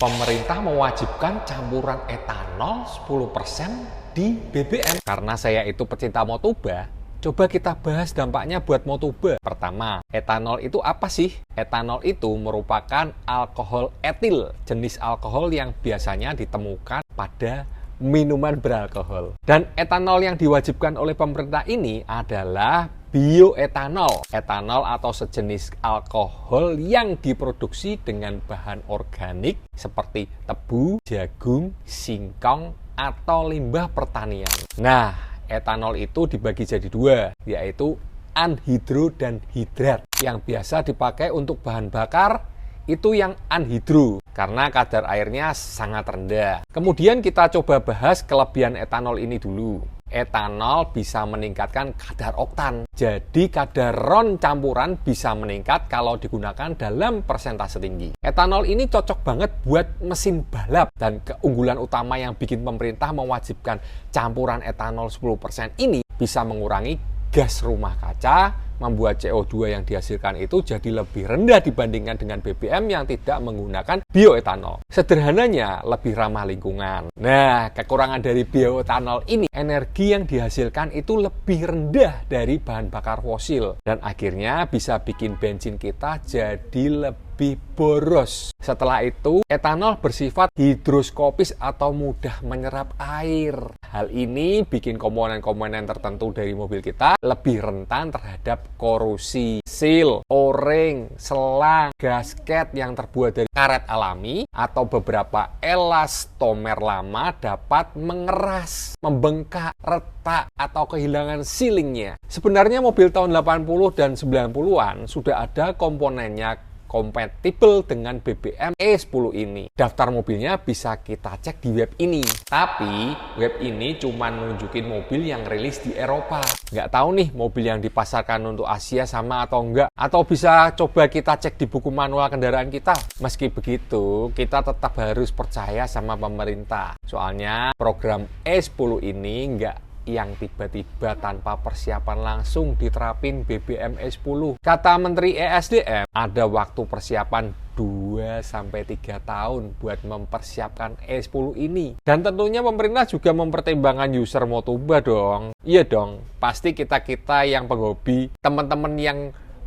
Pemerintah mewajibkan campuran etanol 10% di BBM. Karena saya itu pecinta Motoba, coba kita bahas dampaknya buat Motoba. Pertama, etanol itu apa sih? Etanol itu merupakan alkohol etil, jenis alkohol yang biasanya ditemukan pada minuman beralkohol. Dan etanol yang diwajibkan oleh pemerintah ini adalah bioetanol. Etanol atau sejenis alkohol yang diproduksi dengan bahan organik seperti tebu, jagung, singkong, atau limbah pertanian. Nah, etanol itu dibagi jadi dua, yaitu anhidro dan hidrat. Yang biasa dipakai untuk bahan bakar itu yang anhidro, karena kadar airnya sangat rendah. Kemudian kita coba bahas kelebihan etanol ini dulu. Etanol bisa meningkatkan kadar oktan. Jadi kadar RON campuran bisa meningkat kalau digunakan dalam persentase tinggi. Etanol ini cocok banget buat mesin balap. Dan keunggulan utama yang bikin pemerintah mewajibkan campuran etanol 10% ini bisa mengurangi gas rumah kaca, membuat CO2 yang dihasilkan itu jadi lebih rendah dibandingkan dengan BBM yang tidak menggunakan bioetanol. Sederhananya, lebih ramah lingkungan. Nah, kekurangan dari bioetanol ini, energi yang dihasilkan itu lebih rendah dari bahan bakar fosil. Dan akhirnya bisa bikin bensin kita jadi lebih boros. Setelah itu, etanol bersifat hidroskopis atau mudah menyerap air. Hal ini bikin komponen-komponen tertentu dari mobil kita lebih rentan terhadap korosi. Seal, o-ring, selang, gasket yang terbuat dari karet alami atau beberapa elastomer lama dapat mengeras, membengkak, retak, atau kehilangan sealingnya. Sebenarnya mobil tahun 80 dan 90-an sudah ada komponennya kompatibel dengan BBM E10 ini. Daftar mobilnya bisa kita cek di web ini. Tapi web ini cuma nunjukin mobil yang rilis di Eropa. Nggak tahu nih mobil yang dipasarkan untuk Asia sama atau enggak. Atau bisa coba kita cek di buku manual kendaraan kita. Meski begitu, kita tetap harus percaya sama pemerintah. Soalnya program E10 ini nggak yang tiba-tiba tanpa persiapan langsung diterapin BBM E10. Kata Menteri ESDM, ada waktu persiapan 2-3 tahun buat mempersiapkan E10 ini. Dan tentunya pemerintah juga mempertimbangkan user Motoba dong. Iya dong, pasti kita-kita yang penghobi, teman-teman yang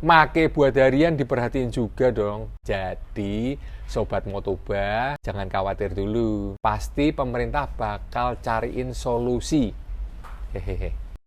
make buat harian diperhatiin juga dong. Jadi, Sobat Motoba, jangan khawatir dulu. Pasti pemerintah bakal cariin solusi. Hehehe.